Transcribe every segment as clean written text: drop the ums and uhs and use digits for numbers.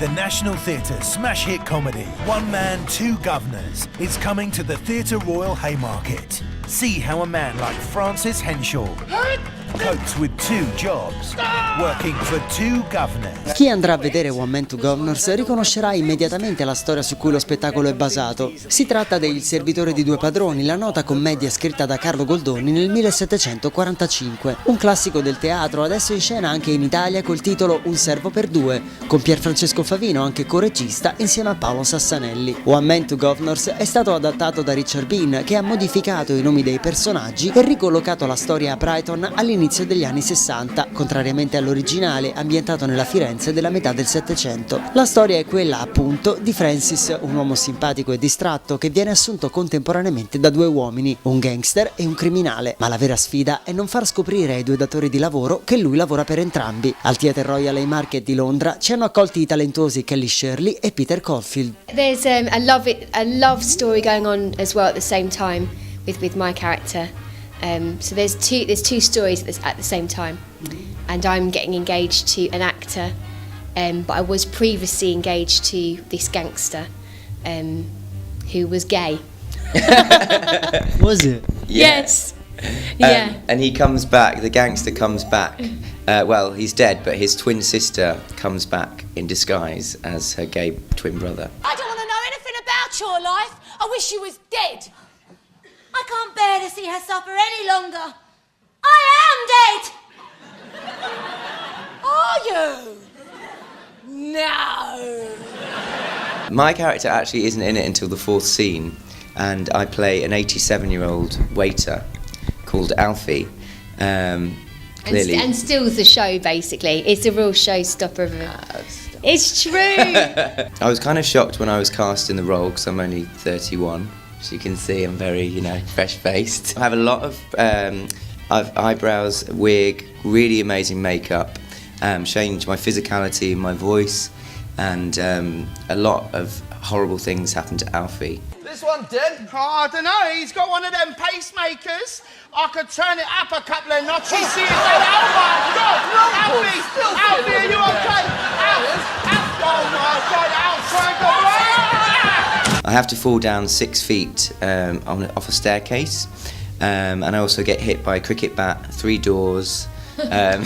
The National Theatre's smash hit comedy, One Man, Two Guvnors, is coming to the Theatre Royal Haymarket. See how a man like Francis Henshaw copes with two jobs, working for two governors. Chi andrà a vedere One Man Two Guvnors riconoscerà immediatamente la storia su cui lo spettacolo è basato. Si tratta de Il servitore di due padroni, la nota commedia scritta da Carlo Goldoni nel 1745. Un classico del teatro, adesso in scena anche in Italia col titolo Un servo per due, con Pierfrancesco Favino, anche coregista, insieme a Paolo Sassanelli. One Man Two Guvnors è stato adattato da Richard Bean, che ha modificato i nomi dei personaggi e ricollocato la storia a Brighton all'inizio degli anni 60, contrariamente all'originale ambientato nella Firenze della metà del Settecento. La storia è quella, appunto, di Francis, un uomo simpatico e distratto che viene assunto contemporaneamente da due uomini, un gangster e un criminale, ma la vera sfida è non far scoprire ai due datori di lavoro che lui lavora per entrambi. Al Theatre Royal Haymarket di Londra ci hanno accolti i talentuosi Kellie Shirley e Peter Caulfield. There's a love story going on as well at the same time with my character. So there's two stories at the same time, and I'm getting engaged to an actor, but I was previously engaged to this gangster, who was gay. Was it? Yes. Yeah. And he comes back. The gangster comes back. Well, he's dead, but his twin sister comes back in disguise as her gay twin brother. I don't want to know anything about your life. I wish you was dead. I can't bear to see her suffer any longer. I am dead! Are you? No! My character actually isn't in it until the fourth scene, and I play an 87-year-old waiter called Alfie. Clearly. And steals the show, basically. It's a real showstopper. It's true! I was kind of shocked when I was cast in the role, because I'm only 31. As you can see, I'm very, fresh-faced. I have a lot of eyebrows, wig, really amazing makeup, changed my physicality, my voice, and a lot of horrible things happened to Alfie. This one dead? Oh, I don't know. He's got one of them pacemakers. I could turn it up a couple of notches. See if they... Oh my God! Alfie, are you okay? Oh my God, Alfie! I have to fall down 6 feet off a staircase, and I also get hit by a cricket bat, 3 doors. I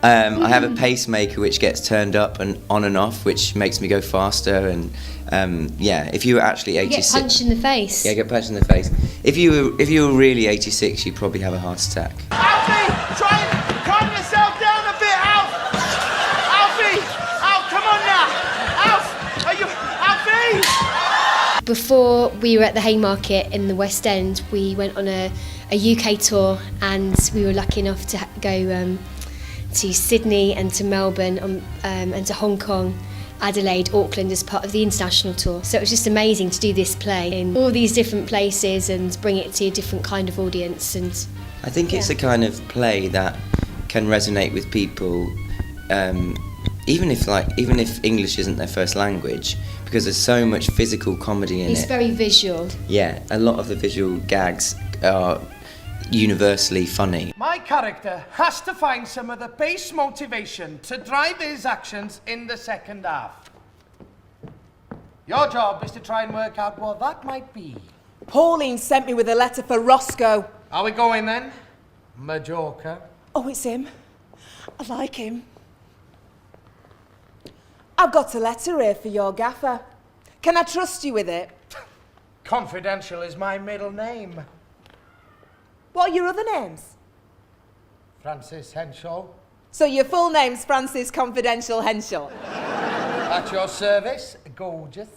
have a pacemaker which gets turned up and on and off, which makes me go faster. And if you were actually 86, you get punched in the face. Yeah, I get punched in the face. If you were really 86, you'd probably have a heart attack. Alfie, try and calm yourself down a bit, Alf. Alfie, come on now. Alf, are you Alfie? Before we were at the Haymarket in the West End, we went on a UK tour, and we were lucky enough to go to Sydney and to Melbourne and to Hong Kong, Adelaide, Auckland as part of the international tour. So it was just amazing to do this play in all these different places and bring it to a different kind of audience. And I think it's a kind of play that can resonate with people, even if English isn't their first language, because there's so much physical comedy in it. It's very visual. Yeah, a lot of the visual gags are universally funny. My character has to find some of the base motivation to drive his actions in the second half. Your job is to try and work out what that might be. Pauline sent me with a letter for Roscoe. Are we going then? Majorca. Oh, it's him. I like him. I've got a letter here for your gaffer. Can I trust you with it? Confidential is my middle name. What are your other names? Francis Henshaw. So your full name's Francis Confidential Henshaw. At your service, gorgeous.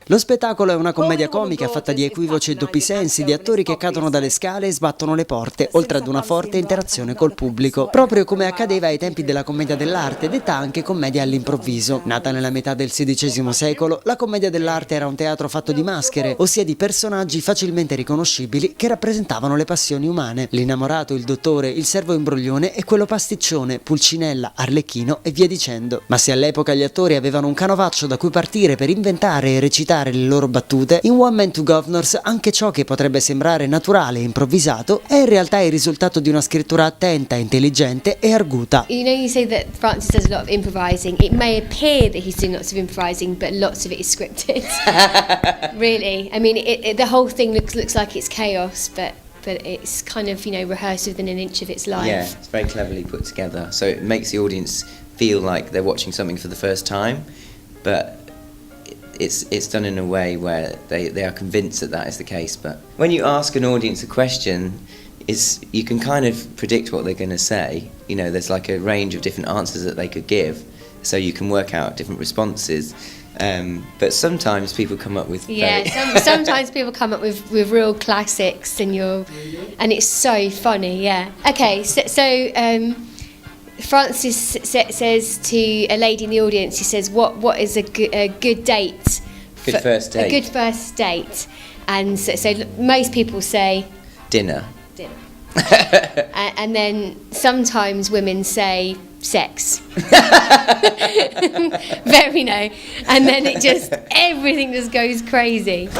Lo spettacolo è una commedia comica fatta di equivoci e doppi sensi, di attori che cadono dalle scale e sbattono le porte, oltre ad una forte interazione col pubblico, proprio come accadeva ai tempi della commedia dell'arte, detta anche commedia all'improvviso. Nata nella metà del XVI secolo, la commedia dell'arte era un teatro fatto di maschere, ossia di personaggi facilmente riconoscibili che rappresentavano le passioni umane: l'innamorato, il dottore, il servo imbroglione e quello pasticcione, Pulcinella, Arlecchino e via dicendo. Ma se all'epoca gli attori avevano un canovaccio da cui partire per inventare e recitare interpretare le loro battute. In One Man, Two Guvnors anche ciò che potrebbe sembrare naturale e improvvisato è in realtà il risultato di una scrittura attenta, intelligente e arguta. You know, you say that Francis does a lot of improvising. It may appear that he's doing lots of improvising, but lots of it is scripted. Really, I mean, the whole thing looks like it's chaos, but it's kind of, you know, rehearsed within an inch of its life. Yeah, it's very cleverly put together, so it makes the audience feel like they're watching something for the first time, but it's done in a way where they are convinced that that is the case. But when you ask an audience a question, you can kind of predict what they're going to say. You know, there's like a range of different answers that they could give, so you can work out different responses. But sometimes people come up with sometimes people come up with real classics, and it's so funny. Yeah. Okay. So Francis says to a lady in the audience, he says, "What is a good date? Good first date. A good first date." And so most people say dinner. And then sometimes women say sex. Very no. And then everything just goes crazy.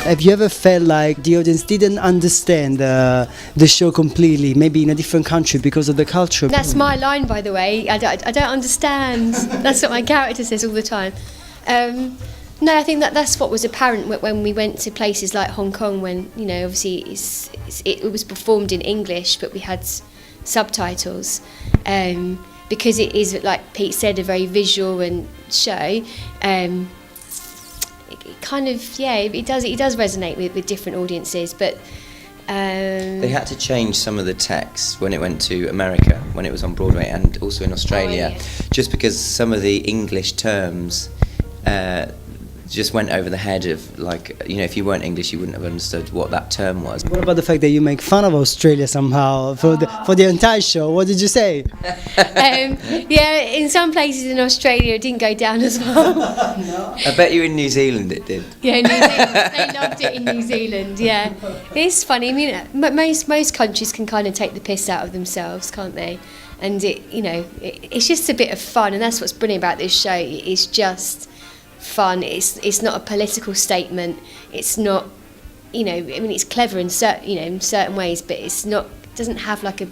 Have you ever felt like the audience didn't understand the show completely, maybe in a different country because of the culture? That's my line, by the way. I don't understand. That's what my character says all the time. No, I think that's what was apparent when we went to places like Hong Kong, when, you know, obviously it was performed in English, but we had subtitles, because it is, like Pete said, a very visual and show. It kind of, it does resonate with different audiences, but they had to change some of the text when it went to America, when it was on Broadway, and also in Australia, just because some of the English terms just went over the head of, like, you know, if you weren't English, you wouldn't have understood what that term was. What about the fact that you make fun of Australia somehow for the entire show? What did you say? In some places in Australia it didn't go down as well. No. I bet you in New Zealand it did. Yeah, New Zealand, they loved it in New Zealand. Yeah, it's funny. I mean, most countries can kind of take the piss out of themselves, can't they? And it's just a bit of fun, and that's what's brilliant about this show. It's just fun. It's not a political statement. It's not, I mean, it's clever in certain ways, but it doesn't have like a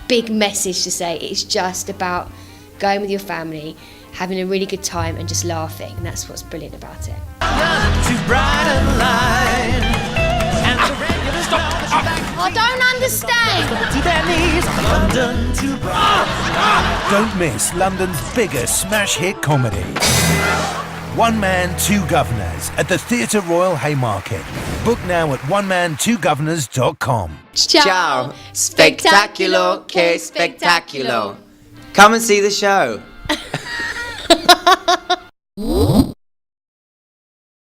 big message to say. It's just about going with your family, having a really good time, and just laughing. And that's what's brilliant about it. I don't understand. Don't miss London's biggest smash hit comedy. One Man, Two Guvnors at the Theatre Royal Haymarket. Book now at oneman2govnors.com. Ciao. Spettacolo che spettacolo. Come and see the show.